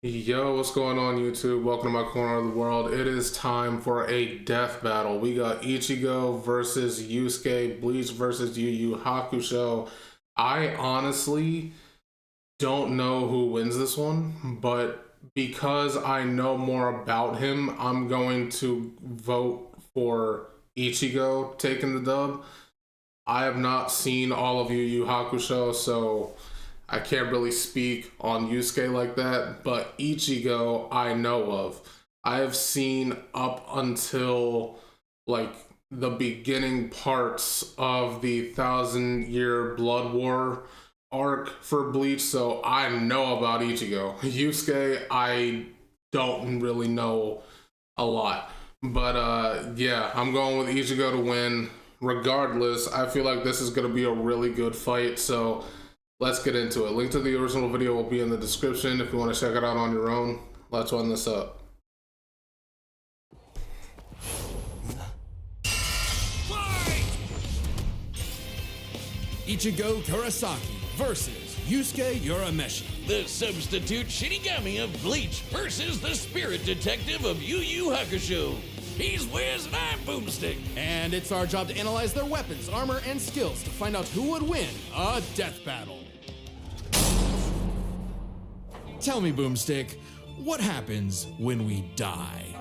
Yo, what's going on YouTube? Welcome to my corner of the world. It is time for a death battle. We got Ichigo versus Yusuke, Bleach versus Yu Yu Hakusho. I honestly don't know who wins this one, but because I know more about him, I'm going to vote for Ichigo taking the dub. I have not seen all of Yu Yu Hakusho, so I can't really speak on Yusuke like that, but Ichigo I know of. I have seen up until like the beginning parts of the 1,000-year Blood War arc for Bleach, so I know about Ichigo. Yusuke, I don't really know a lot. But yeah, I'm going with Ichigo to win. Regardless, I feel like this is going to be a really good fight, so let's get into it. Link to the original video will be in the description if you want to check it out on your own. Let's run this up. Ichigo Kurosaki versus Yusuke Urameshi. The substitute Shinigami of Bleach versus the spirit detective of Yu Yu Hakusho. He's Wiz and I'm Boomstick. And it's our job to analyze their weapons, armor, and skills to find out who would win a death battle. Tell me, Boomstick, what happens when we die?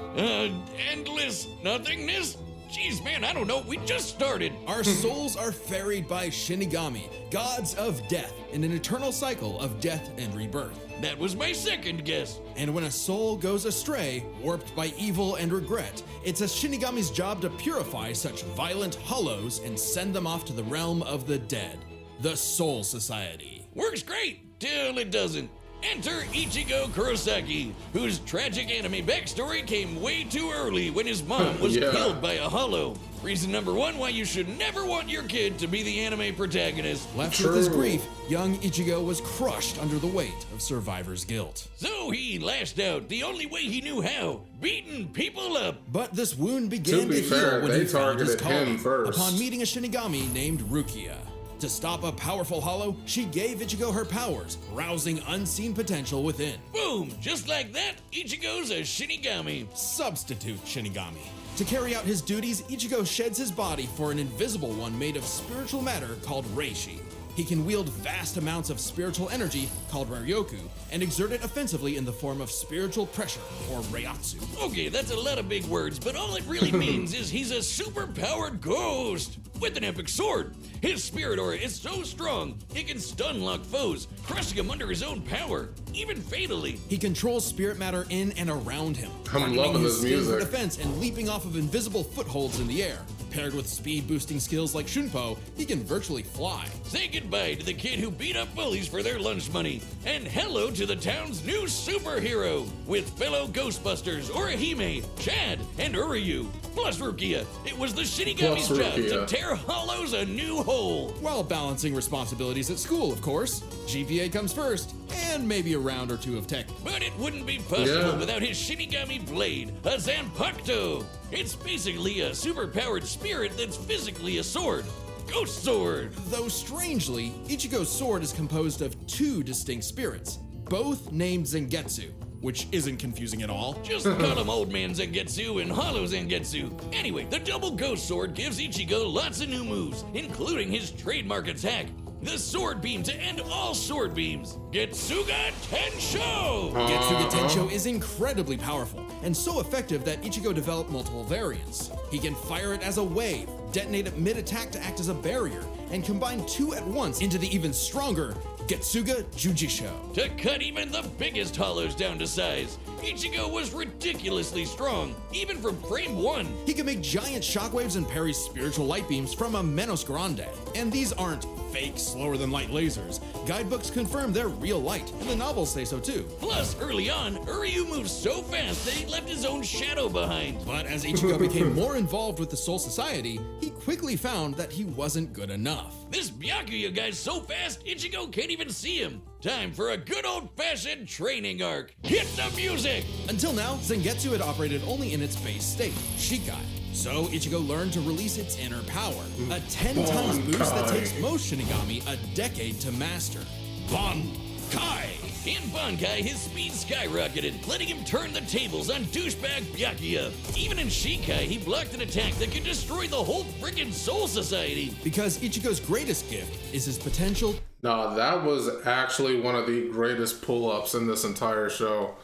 Endless nothingness? Jeez, man, I don't know. We just started. Our souls are ferried by Shinigami, gods of death, in an eternal cycle of death and rebirth. That was my second guess. And when a soul goes astray, warped by evil and regret, it's a Shinigami's job to purify such violent hollows and send them off to the realm of the dead, the Soul Society. Works great, till it doesn't. Enter Ichigo Kurosaki, whose tragic anime backstory came way too early when his mom was killed by a hollow. Reason number one why you should never want your kid to be the anime protagonist. Left with his grief, young Ichigo was crushed under the weight of survivor's guilt. So he lashed out the only way he knew how, beating people up. But this wound began to heal when he found his calling upon meeting a Shinigami named Rukia. To stop a powerful hollow, she gave Ichigo her powers, rousing unseen potential within. Boom! Just like that, Ichigo's a Shinigami. Substitute Shinigami. To carry out his duties, Ichigo sheds his body for an invisible one made of spiritual matter called Reishi. He can wield vast amounts of spiritual energy, called Ryoku, and exert it offensively in the form of spiritual pressure, or Reiatsu. Okay, that's a lot of big words, but all it really means is he's a super-powered ghost with an epic sword. His spirit aura is so strong, it can stun-lock foes, crushing them under his own power, even fatally. He controls spirit matter in and around him, I'm loving this music. For defense and leaping off of invisible footholds in the air. Paired with speed-boosting skills like Shunpo, he can virtually fly. Say goodbye to the kid who beat up bullies for their lunch money, and hello to the town's new superhero, with fellow Ghostbusters, Orihime, Chad, and Uryu, plus Rukia. It was the Shinigami's job to tear hollows a new hole. While balancing responsibilities at school, of course. GPA comes first, and maybe a round or two of tech. But it wouldn't be possible without his Shinigami blade, a Zanpakuto. It's basically a super-powered spirit that's physically a sword. Ghost sword! Though strangely, Ichigo's sword is composed of two distinct spirits, both named Zangetsu, which isn't confusing at all. Just call him Old Man Zangetsu and Hollow Zangetsu. Anyway, the double ghost sword gives Ichigo lots of new moves, including his trademark attack, the sword beam to end all sword beams, Getsuga Tensho! Getsuga Tensho is incredibly powerful, and so effective that Ichigo developed multiple variants. He can fire it as a wave, detonate it mid-attack to act as a barrier, and combine two at once into the even stronger Getsuga Jujisho. To cut even the biggest hollows down to size, Ichigo was ridiculously strong, even from frame 1. He can make giant shockwaves and parry spiritual light beams from a Menos Grande. And these aren't fake, slower-than-light lasers. Guidebooks confirm they're real light, and the novels say so too. Plus, early on, Uryu moves so fast that he left his own shadow behind. But as Ichigo became more involved with the Soul Society, he quickly found that he wasn't good enough. This Byakuya guy's so fast, Ichigo can't even see him. Time for a good old-fashioned training arc. Hit the music! Until now, Zangetsu had operated only in its base state, Shikai. So Ichigo learned to release its inner power, a 10 times boost that takes most Shinigami a decade to master. Bankai! In Bankai, his speed skyrocketed, letting him turn the tables on douchebag Byakuya. Even in Shikai, he blocked an attack that could destroy the whole frickin' Soul Society. Because Ichigo's greatest gift is his potential. No, that was actually one of the greatest pull-ups in this entire show.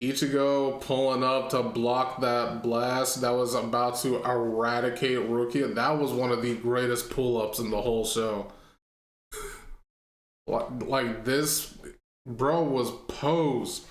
Ichigo pulling up to block that blast that was about to eradicate Rukia. That was one of the greatest pull-ups in the whole show. Like this, bro was posed.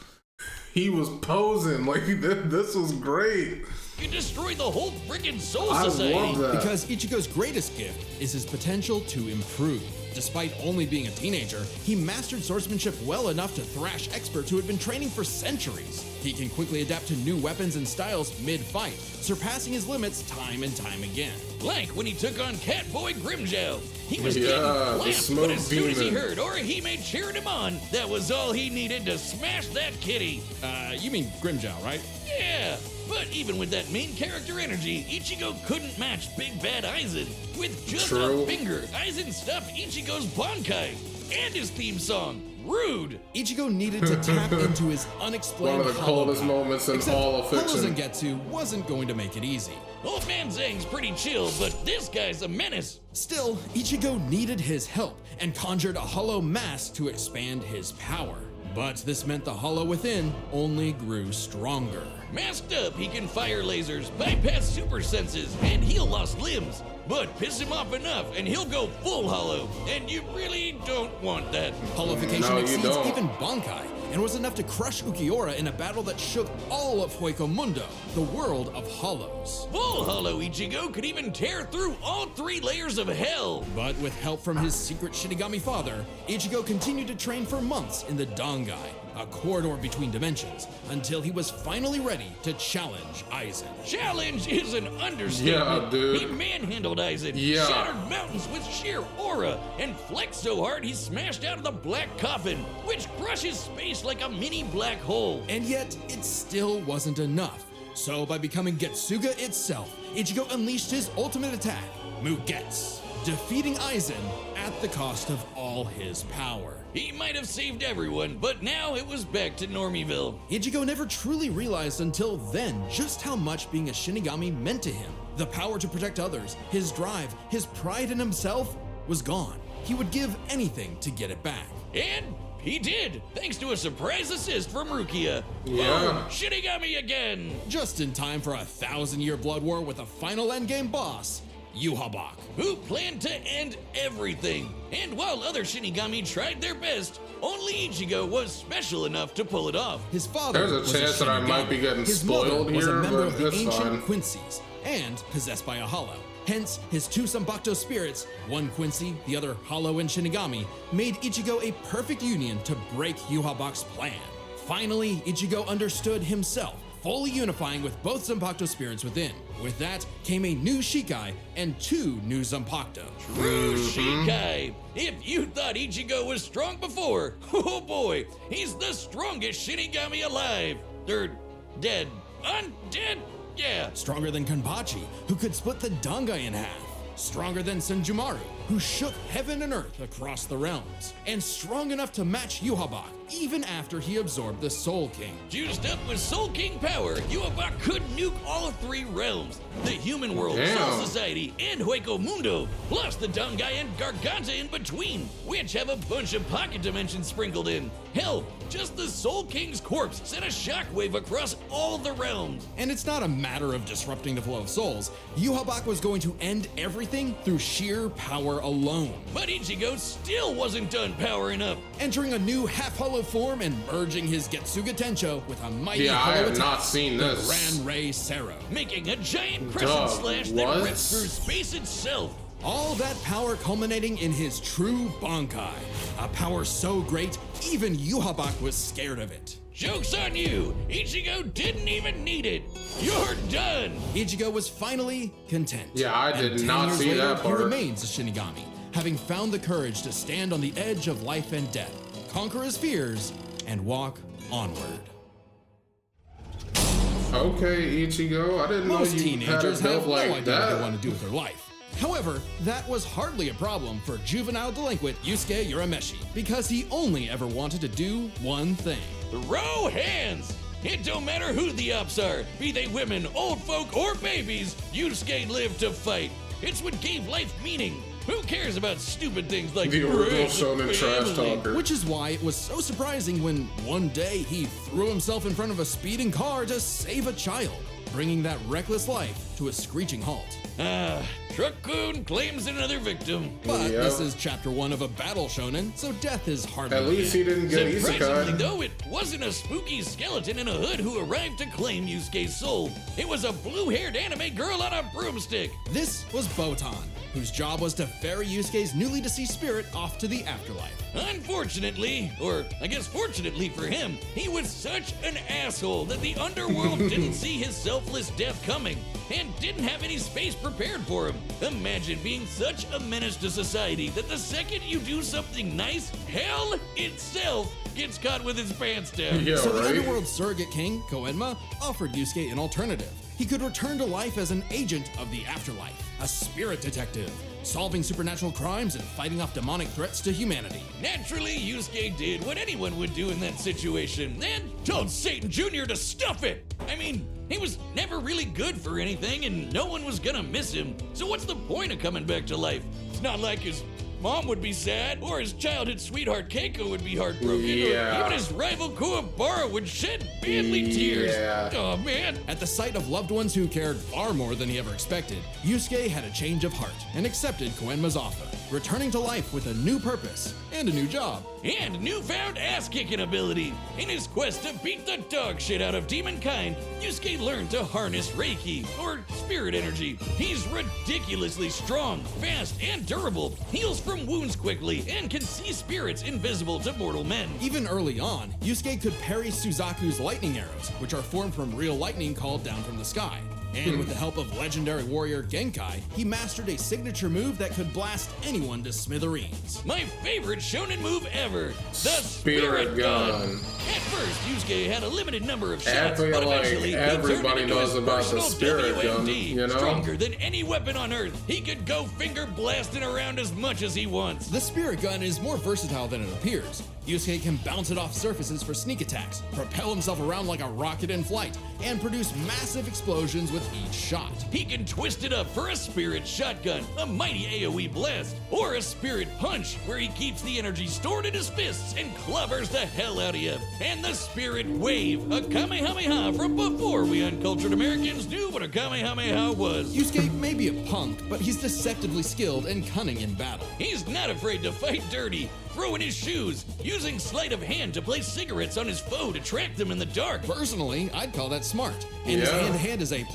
He was posing. Like, this was great. You destroy the whole freaking Soul I Society. love that. Because Ichigo's greatest gift is his potential to improve. Despite only being a teenager, he mastered swordsmanship well enough to thrash experts who had been training for centuries. He can quickly adapt to new weapons and styles mid-fight, surpassing his limits time and time again. Like when he took on Catboy Grimjow. He was Yeah, getting the clamped, smoke but as soon as he demon. heard Orihime cheering him on, that was all he needed to smash that kitty. You mean Grimjow, right? Yeah, but even with that main character energy, Ichigo couldn't match Big Bad Aizen. With just True. a finger, Aizen stopped Ichigo's Bankai and his theme song. Rude. Ichigo needed to tap into his unexplained One of the hollow coldest power. moments in Except all of Hollow fiction. Zangetsu wasn't going to make it easy. Old Man Zang's pretty chill, but this guy's a menace. Still, Ichigo needed his help and conjured a hollow mask to expand his power. But this meant the hollow within only grew stronger. Masked up, he can fire lasers, bypass super senses, and heal lost limbs. But piss him off enough, and he'll go full hollow. And you really don't want that. Hollowification No, you exceeds don't. even Bankai, and was enough to crush Ukiura in a battle that shook all of Hueco Mundo, the world of hollows. Full hollow Ichigo could even tear through all 3 layers of hell. But with help from his secret Shinigami father, Ichigo continued to train for months in the Dangai, a corridor between dimensions, until he was finally ready to challenge Aizen. Challenge is an understatement. Yeah, dude. He manhandled Aizen, Yeah. shattered mountains with sheer aura, and flexed so hard he smashed out of the black coffin, which crushes space like a mini black hole. And yet, it still wasn't enough. So by becoming Getsuga itself, Ichigo unleashed his ultimate attack, Mugetsu, defeating Aizen at the cost of all his power. He might have saved everyone, but now it was back to Normieville. Ichigo never truly realized until then just how much being a Shinigami meant to him. The power to protect others, his drive, his pride in himself was gone. He would give anything to get it back. And he did, thanks to a surprise assist from Rukia. Yeah. Boom, Shinigami again. Just in time for a 1,000-year blood war with a final endgame boss, Yhwach. Who planned to end everything. And while other Shinigami tried their best, only Ichigo was special enough to pull it off. His father There's a was chance that I might Shinigami. be getting His spoiled mother was a here, member but of the it's ancient fine. Quincy's and possessed by a hollow. Hence, his 2 Zanpakuto spirits, one Quincy, the other Hollow and Shinigami, made Ichigo a perfect union to break Yhwach's plan. Finally, Ichigo understood himself, fully unifying with both Zanpakuto spirits within. With that came a new Shikai and 2 new Zanpakuto. True Shikai. If you thought Ichigo was strong before, oh boy, he's the strongest Shinigami alive. Dead. Undead? Yeah. Stronger than Kanpachi, who could split the Dangai in half. Stronger than Senjumaru, who shook heaven and earth across the realms. And strong enough to match Yhwach, even after he absorbed the Soul King. Juiced up with Soul King power, Yhwach could nuke all 3 realms. The human world, Damn. Soul Society, and Hueco Mundo, plus the Dangai and Garganta in between, which have a bunch of pocket dimensions sprinkled in. Hell, just the Soul King's corpse sent a shockwave across all the realms. And it's not a matter of disrupting the flow of souls. Yhwach was going to end everything through sheer power alone. But Ichigo still wasn't done powering up. Entering a new half-hollow form and merging his Getsuga Tencho with a mighty Yeah, I hollow have attack, not seen the this. Gran Rey Sero. Making a giant crescent Duh, slash what? that rips through space itself. All that power culminating in his true Bankai. A power so great, even Yhwach was scared of it. Joke's on you! Ichigo didn't even need it! You're done! Ichigo was finally content. Yeah, I And did 10 not years see later, that part. He remains a Shinigami, having found the courage to stand on the edge of life and death, conquer his fears, and walk onward. Okay, Ichigo, I didn't Most know you had a teenagers have build no like idea what they that. want to do with their life. However, that was hardly a problem for juvenile delinquent Yusuke Urameshi, because he only ever wanted to do one thing. Throw hands! It don't matter who the ops are, be they women, old folk, or babies, Yusuke lived to fight. It's what gave life meaning. Who cares about stupid things like The original shonen trash talker. Which is why it was so surprising when one day he threw himself in front of a speeding car to save a child, bringing that reckless life to a screeching halt. Truck-kun claims another victim. But Yep. this is chapter 1 of a battle shonen, so death is hardly At least he didn't get Surprisingly, isekai. though, it wasn't a spooky skeleton in a hood who arrived to claim Yusuke's soul. It was a blue-haired anime girl on a broomstick. This was Botan, whose job was to ferry Yusuke's newly deceased spirit off to the afterlife. Unfortunately, or I guess fortunately for him, he was such an asshole that the underworld didn't see his selfless death coming and didn't have any space prepared for him. Imagine being such a menace to society that the second you do something nice, hell itself gets caught with its pants down. Yeah, So the right? underworld surrogate king, Koenma, offered Yusuke an alternative. He could return to life as an agent of the afterlife, a spirit detective, solving supernatural crimes and fighting off demonic threats to humanity. Naturally, Yusuke did what anyone would do in that situation and told Satan Jr. to stuff it. I mean, he was never really good for anything and no one was gonna miss him. So what's the point of coming back to life? It's not like his mom would be sad, or his childhood sweetheart Keiko would be heartbroken, Yeah. or even his rival Kuwabara would shed manly tears. Yeah. Oh man. At the sight of loved ones who cared far more than he ever expected, Yusuke had a change of heart and accepted Koenma's offer, returning to life with a new purpose and a new job. And newfound ass-kicking ability. In his quest to beat the dog shit out of demonkind, Yusuke learned to harness Reiki, or spirit energy. He's ridiculously strong, fast, and durable, heals from wounds quickly, and can see spirits invisible to mortal men. Even early on, Yusuke could parry Suzaku's lightning arrows, which are formed from real lightning called down from the sky. And with the help of legendary warrior Genkai, he mastered a signature move that could blast anyone to smithereens. My favorite shonen move ever, the Spirit gun. At first, Yusuke had a limited number of I shots, feel but like eventually everybody he turned it into knows his about the personal spirit gun, WMD. you know? Stronger than any weapon on Earth, he could go finger blasting around as much as he wants. The spirit gun is more versatile than it appears. Yusuke can bounce it off surfaces for sneak attacks, propel himself around like a rocket in flight, and produce massive explosions with each shot. He can twist it up for a spirit shotgun, a mighty AoE blast, or a spirit punch, where he keeps the energy stored in his fists and clobbers the hell out of you. And the spirit wave, a Kamehameha from before we uncultured Americans knew what a Kamehameha was. Yusuke may be a punk, but he's deceptively skilled and cunning in battle. He's not afraid to fight dirty, throwing his shoes, using sleight of hand to place cigarettes on his foe to track them in the dark. Personally, I'd call that smart. And his Yeah. hand-to-hand is A+.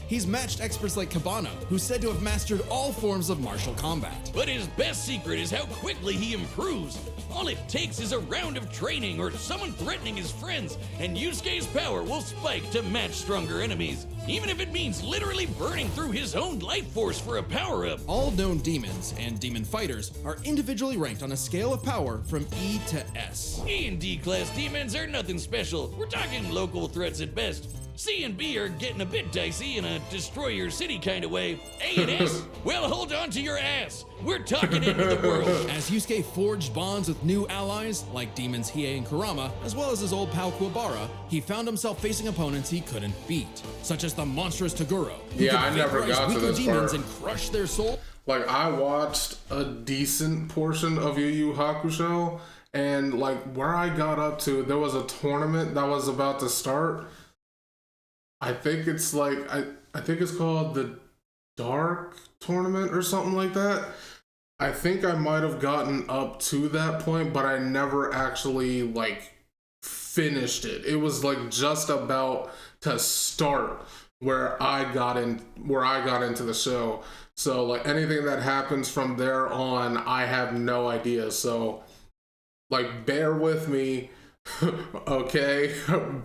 He's matched experts like Cabano, who's said to have mastered all forms of martial combat. But his best secret is how quickly he improves. All it takes is a round of training or someone threatening his friends, and Yusuke's power will spike to match stronger enemies, even if it means literally burning through his own life force for a power-up. All known demons and demon fighters are individually ranked on a scale of power from E to S. E and D class demons are nothing special. We're talking local threats at best. C and B are getting a bit dicey in a destroy your city kind of way. A and S, well, hold on to your ass. We're talking into the world. As Yusuke forged bonds with new allies, like demons Hiei and Kurama, as well as his old pal Kuwabara, he found himself facing opponents he couldn't beat, such as the monstrous Toguro, who Yeah, could I never vaporize got to weaker this demons part. and crush their soul. Like, I watched a decent portion of Yu Yu Hakusho, and like where I got up to, there was a tournament that was about to start. I think it's like I think it's called the Dark Tournament or something like that. I think I might have gotten up to that point, but I never actually like finished it. It was like just about to start where I got into the show. So like anything that happens from there on, I have no idea. So like bear with me. Okay,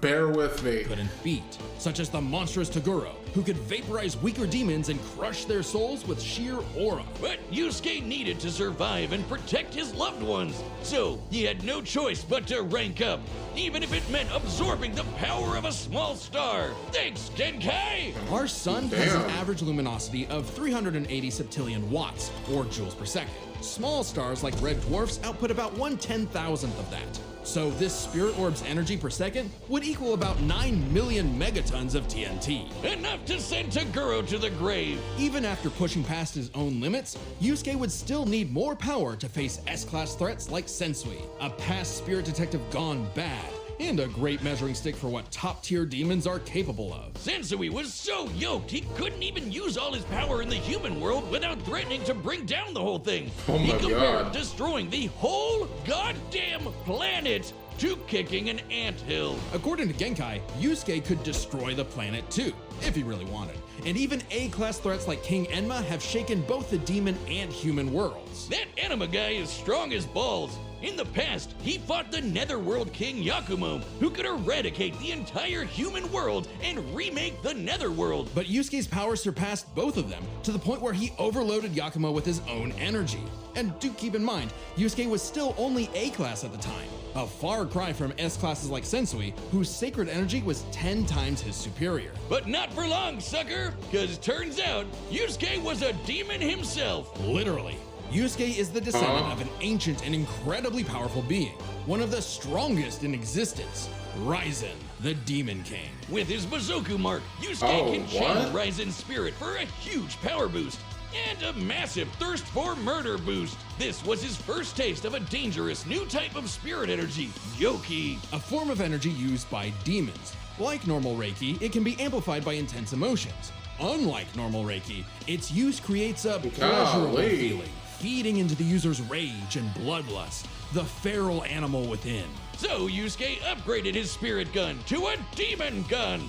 bear with me. couldn't beat, such as the monstrous Toguro, who could vaporize weaker demons and crush their souls with sheer aura. But Yusuke needed to survive and protect his loved ones, so he had no choice but to rank up, even if it meant absorbing the power of a small star. Thanks, Genkai! Our sun has an Damn. average luminosity of 380 septillion watts, or joules per second. Small stars like red dwarfs output about 1/10,000th of that. So this spirit orb's energy per second would equal about 9 million megatons of TNT. Enough to send Toguro to the grave. Even after pushing past his own limits, Yusuke would still need more power to face S-class threats like Sensui, a past spirit detective gone bad, and a great measuring stick for what top-tier demons are capable of. Sensui was so yoked he couldn't even use all his power in the human world without threatening to bring down the whole thing. Oh He my compared God. destroying the whole goddamn planet to kicking an anthill. According to Genkai, Yusuke could destroy the planet too, if he really wanted. And even A-class threats like King Enma have shaken both the demon and human worlds. That anima guy is strong as balls. In the past, he fought the Netherworld King Yakumo, who could eradicate the entire human world and remake the Netherworld. But Yusuke's power surpassed both of them to the point where he overloaded Yakumo with his own energy. And do keep in mind, Yusuke was still only A-class at the time, a far cry from S-classes like Sensui, whose sacred energy was 10 times his superior. But not for long, sucker, because turns out Yusuke was a demon himself. Literally. Yusuke is the descendant Huh? of an ancient and incredibly powerful being, one of the strongest in existence, Ryzen, the Demon King. With his Bazoku mark, Yusuke Oh, can channel what? Raizen's spirit for a huge power boost and a massive thirst for murder boost. This was his first taste of a dangerous new type of spirit energy, Yoki. A form of energy used by demons. Like normal Reiki, it can be amplified by intense emotions. Unlike normal Reiki, its use creates a pleasurable Golly. feeling, feeding into the user's rage and bloodlust, the feral animal within. So Yusuke upgraded his spirit gun to a demon gun.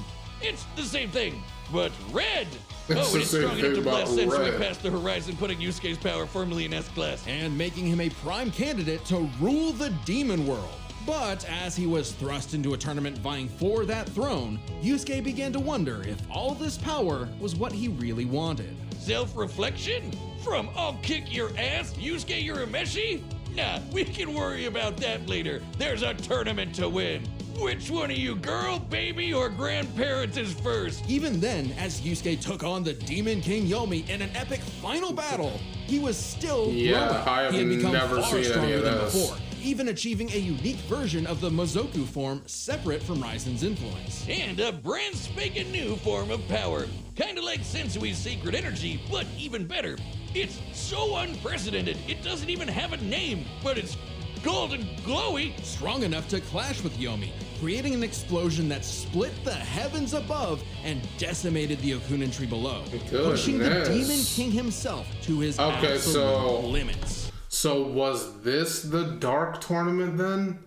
It's the same thing, but red. It's the It's same strong enough to thing, but blast Sensui red. past the horizon, putting Yusuke's power firmly in S-class. And making him a prime candidate to rule the demon world. But as he was thrust into a tournament vying for that throne, Yusuke began to wonder if all this power was what he really wanted. Self-reflection? From I'll kick your ass, Yusuke Urameshi? Nah, we can worry about that later. There's a tournament to win. Which one of you, girl, baby, or grandparents is first? Even then, as Yusuke took on the Demon King Yomi in an epic final battle, he was still Yeah, growing. I have He had become never far seen any stronger of than this. before, even achieving a unique version of the Mozoku form separate from Raizen's influence. And a brand spanking new form of power. Kinda like Sensui's secret energy, but even better. It's so unprecedented, it doesn't even have a name, but it's golden glowy. Strong enough to clash with Yomi, creating an explosion that split the heavens above and decimated the Okunin tree below, pushing the Goodness. Demon King himself to his Okay, absolute so- limits. So was this the Dark Tournament then?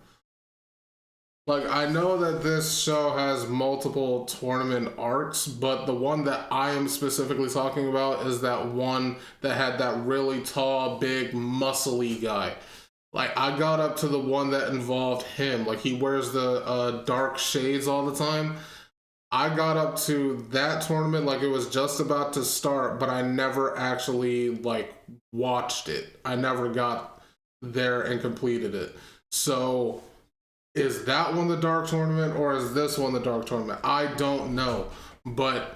Like, I know that this show has multiple tournament arcs, but the one that I am specifically talking about is that one that had that really tall, big, muscly guy. Like, I got up to the one that involved him. Like, he wears the dark shades all the time. I got up to that tournament like it was just about to start, but I never actually, like, watched it. I never got there and completed it. So, is that one the Dark Tournament, or is this one the Dark Tournament? I don't know. But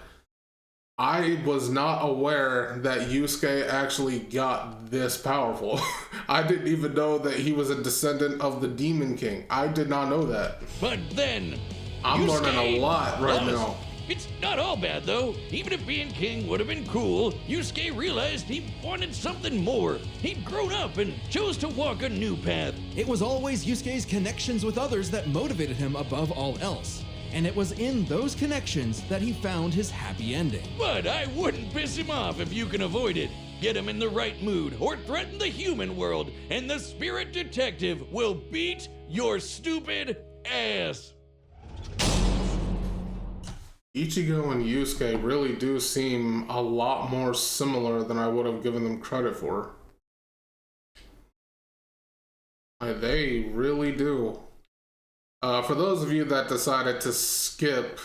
I was not aware that Yusuke actually got this powerful. I didn't even know that he was a descendant of the Demon King. I did not know that. But then, I'm Yusuke learning a lot right lost. now. It's not all bad though. Even if being king would have been cool, Yusuke realized he wanted something more. He'd grown up and chose to walk a new path. It was always Yusuke's connections with others that motivated him above all else. And it was in those connections that he found his happy ending. But I wouldn't piss him off if you can avoid it. Get him in the right mood or threaten the human world, and the spirit detective will beat your stupid ass. Ichigo and Yusuke really do seem a lot more similar than I would have given them credit for. They really do. For those of you that decided to skip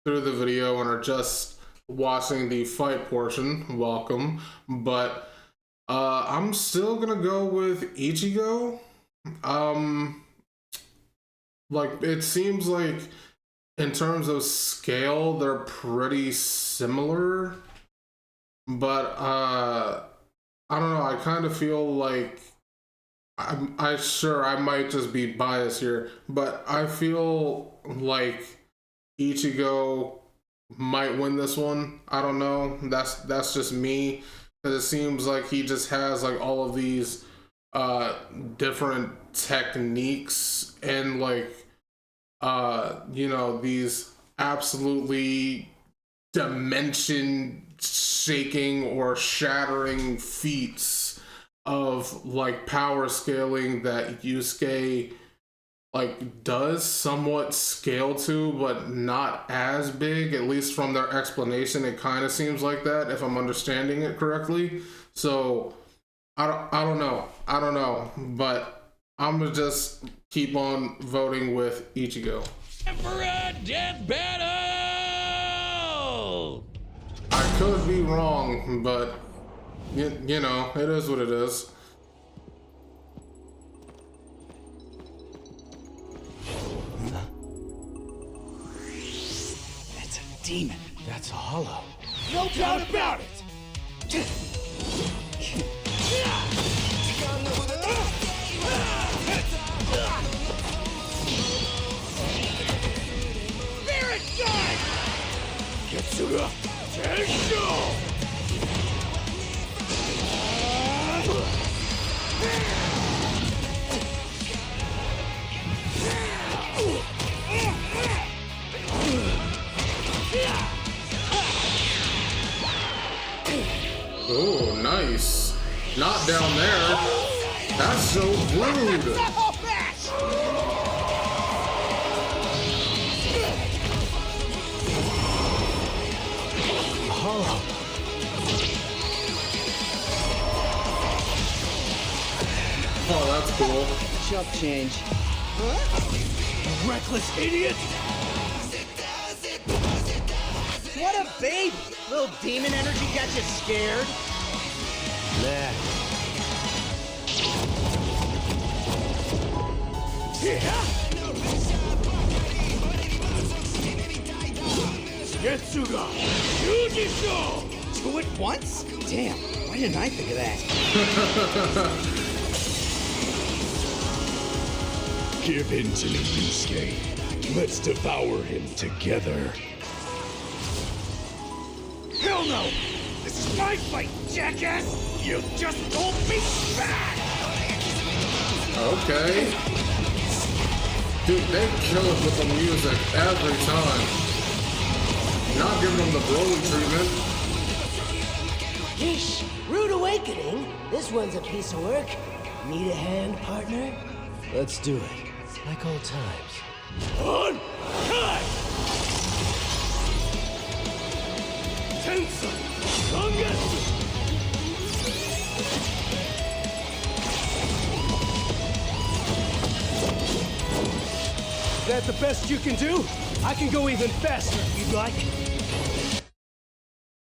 through the video and are just watching the fight portion, welcome. But I'm still gonna go with Ichigo. Like, it seems like in terms of scale, they're pretty similar. But I don't know, I kind of feel like I might just be biased here, but I feel like Ichigo might win this one. I don't know. That's just me, because it seems like he just has like all of these different techniques and like you know, these absolutely dimension shaking or shattering feats of like power scaling that Yusuke like does somewhat scale to, but not as big. At least from their explanation, it kind of seems like that, if I'm understanding it correctly. So I don't know, but I'm gonna just keep on voting with Ichigo. For a death battle! I could be wrong, but you know, it is what it is. That's a demon. That's hollow. No doubt about it. Spirit gun! Getsuga, Tensho! Oh, nice. Not down there. That's so rude. Hollow. Oh, that's cool. Chump change. Reckless idiot! What a baby! Little demon energy got you scared? Nah. Getsuga! Yujisho! Two at once? Damn, why didn't I think of that? Give in to me, Yusuke. Let's devour him together. Hell no! This is my fight, jackass! You just don't be back! Okay. Dude, they kill it with the music every time. Not giving them the Broly treatment. Yeesh, rude awakening. This one's a piece of work. Need a hand, partner? Let's do it. Like old times. On! Cut! Tensa! Sangetsu! Is that the best you can do? I can go even faster if you'd like.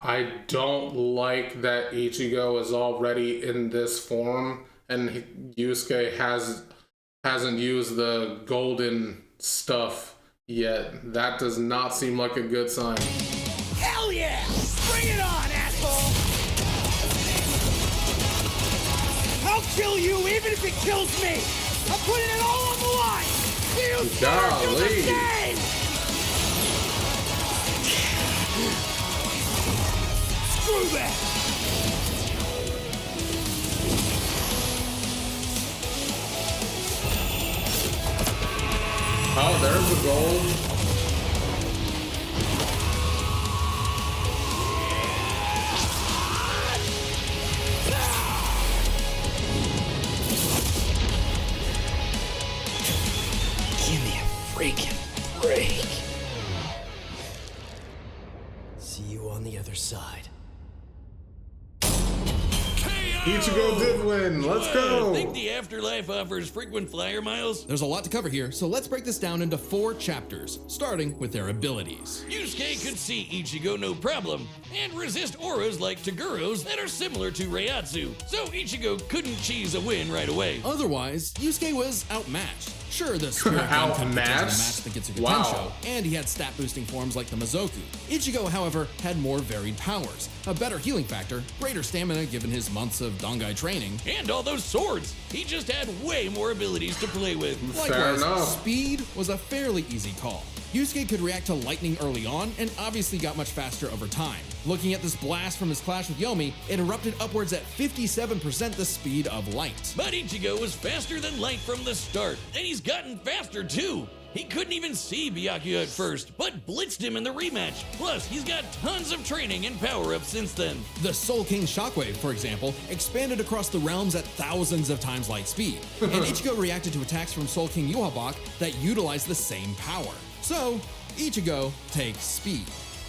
I don't like that Ichigo is already in this form and Yusuke hasn't used the golden stuff yet. That does not seem like a good sign. Hell yeah! Bring it on, asshole! I'll kill you even if it kills me! I'm putting it all on the line! You dare do the same! Screw that! Oh, there's the gold. Give me a freaking break. See you on the other side. KO! Ichigo did win. Let's go. Think the afterlife offers frequent flyer miles? There's a lot to cover here, so let's break this down into 4 chapters, starting with their abilities. Yusuke could see Ichigo no problem, and resist auras like Togoro's that are similar to Reiatsu, so Ichigo couldn't cheese a win right away. Otherwise, Yusuke was outmatched. Sure, the Spirit Gun could potentially match the Getsuga Tensho, and he had stat-boosting forms like the Mizoku. Ichigo, however, had more varied powers, a better healing factor, greater stamina given his months of Dongai training, And all those swords! He just had way more abilities to play with. Fair likewise, enough. speed was a fairly easy call. Yusuke could react to lightning early on, and obviously got much faster over time. Looking at this blast from his clash with Yomi, it erupted upwards at 57% the speed of light. But Ichigo was faster than light from the start, and he's gotten faster too. He couldn't even see Byakuya at first, but blitzed him in the rematch. Plus, he's got tons of training and power-ups since then. The Soul King Shockwave, for example, expanded across the realms at thousands of times light speed, and Ichigo reacted to attacks from Soul King Yuhabak that utilized the same power. So, Ichigo takes speed.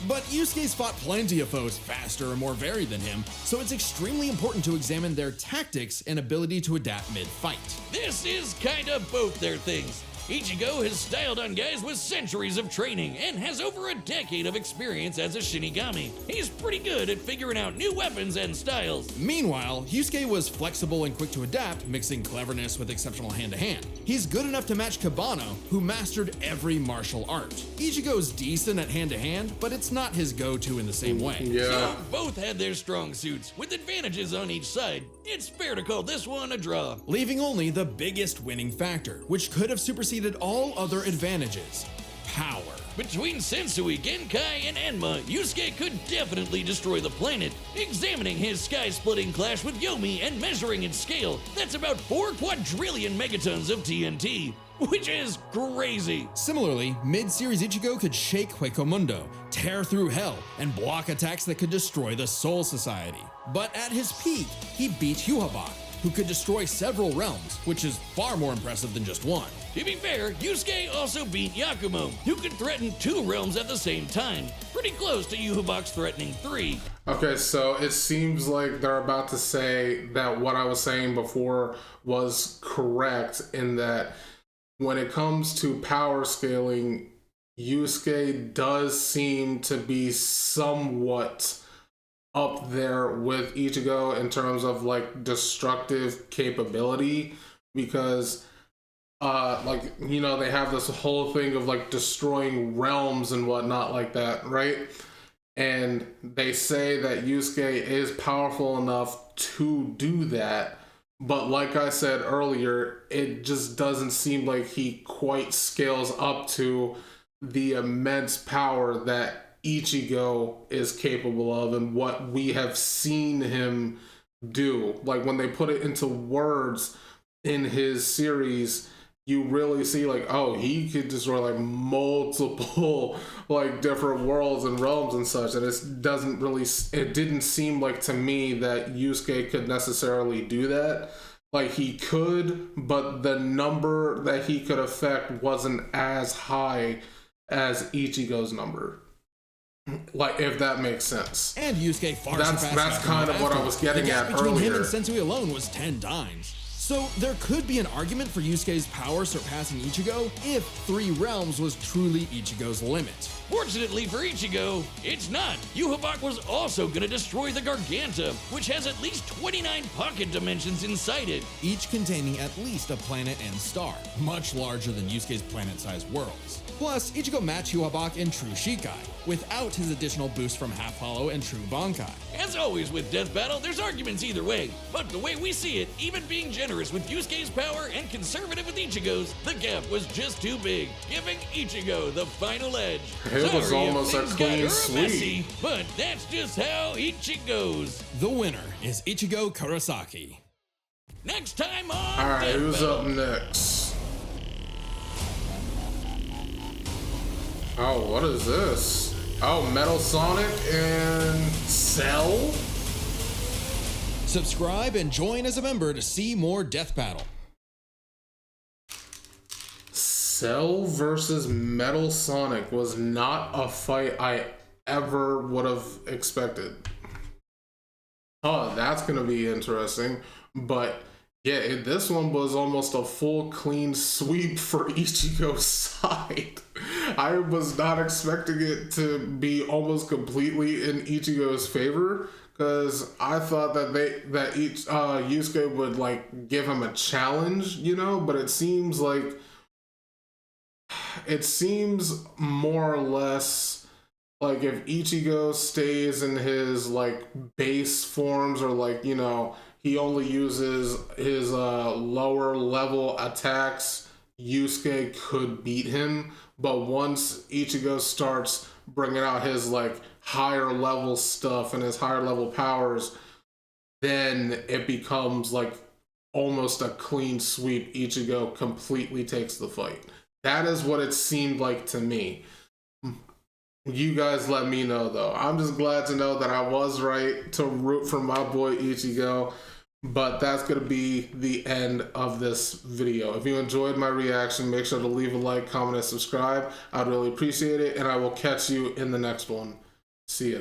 But Yusuke's fought plenty of foes faster and more varied than him, so it's extremely important to examine their tactics and ability to adapt mid-fight. This is kinda both their things. Ichigo has styled on guys with centuries of training and has over a decade of experience as a Shinigami. He's pretty good at figuring out new weapons and styles. Meanwhile, Yusuke was flexible and quick to adapt, mixing cleverness with exceptional hand-to-hand. He's good enough to match Kabano, who mastered every martial art. Ichigo's decent at hand-to-hand, but it's not his go-to in the same way. Yeah. So both had their strong suits, with advantages on each side. It's fair to call this one a draw. Leaving only the biggest winning factor, which could have superseded all other advantages: power. Between Sensui, Genkai, and Enma, Yusuke could definitely destroy the planet. Examining his sky-splitting clash with Yomi and measuring its scale, that's about 4 quadrillion megatons of TNT, which is crazy. Similarly, mid-series Ichigo could shake Huecomundo, tear through hell, and block attacks that could destroy the Soul Society. But at his peak, he beat Yuhabak, who could destroy several realms, which is far more impressive than just one. To be fair, Yusuke also beat Yakumo, who could threaten 2 realms at the same time, pretty close to Yuhabak's threatening 3. Okay, so it seems like they're about to say that what I was saying before was correct, in that when it comes to power scaling, Yusuke does seem to be somewhat up there with Ichigo in terms of like destructive capability, because like, you know, they have this whole thing of like destroying realms and whatnot like that, right? And they say that Yusuke is powerful enough to do that, but like I said earlier, it just doesn't seem like he quite scales up to the immense power that Ichigo is capable of and what we have seen him do. Like when they put it into words in his series, you really see like, oh, he could destroy like multiple like different worlds and realms and such, and it didn't seem like to me that Yusuke could necessarily do that. Like he could, but the number that he could affect wasn't as high as Ichigo's number. Like, if that makes sense. And Yusuke far That's surpassed kind of what I was getting the gap at between him earlier. and Sensui alone was 10 times. So there could be an argument for Yusuke's power surpassing Ichigo if 3 realms was truly Ichigo's limit. Fortunately for Ichigo, it's not. Yuhabak was also gonna destroy the Garganta, which has at least 29 pocket dimensions inside it. Each containing at least a planet and star, much larger than Yusuke's planet-sized worlds. Plus, Ichigo matched Yuhabak in True Shikai, without his additional boost from Half Hollow and True Bankai. As always with Death Battle, there's arguments either way, but the way we see it, even being generous with Yusuke's power and conservative with Ichigo's, the gap was just too big, giving Ichigo the final edge. It was Sorry if almost a things clean got sweep. messy, but that's just how Ichi goes. The winner is Ichigo Kurosaki. Next time on Alright, Death who's Battle. up next? Oh, what is this? Oh, Metal Sonic and Cell? Subscribe and join as a member to see more Death Battle. Cell versus Metal Sonic was not a fight I ever would have expected. Oh, that's gonna be interesting. But yeah, this one was almost a full clean sweep for Ichigo's side. I was not expecting it to be almost completely in Ichigo's favor, because I thought that Yusuke would like give him a challenge, you know. But it seems more or less like if Ichigo stays in his like base forms, or like, you know, he only uses his lower level attacks, Yusuke could beat him. But once Ichigo starts bringing out his like higher level stuff and his higher level powers, then it becomes like almost a clean sweep. Ichigo completely takes the fight. That is what it seemed like to me. You guys let me know though. I'm just glad to know that I was right to root for my boy Ichigo. But that's going to be the end of this video. If you enjoyed my reaction, make sure to leave a like, comment, and subscribe. I'd really appreciate it. And I will catch you in the next one. See ya.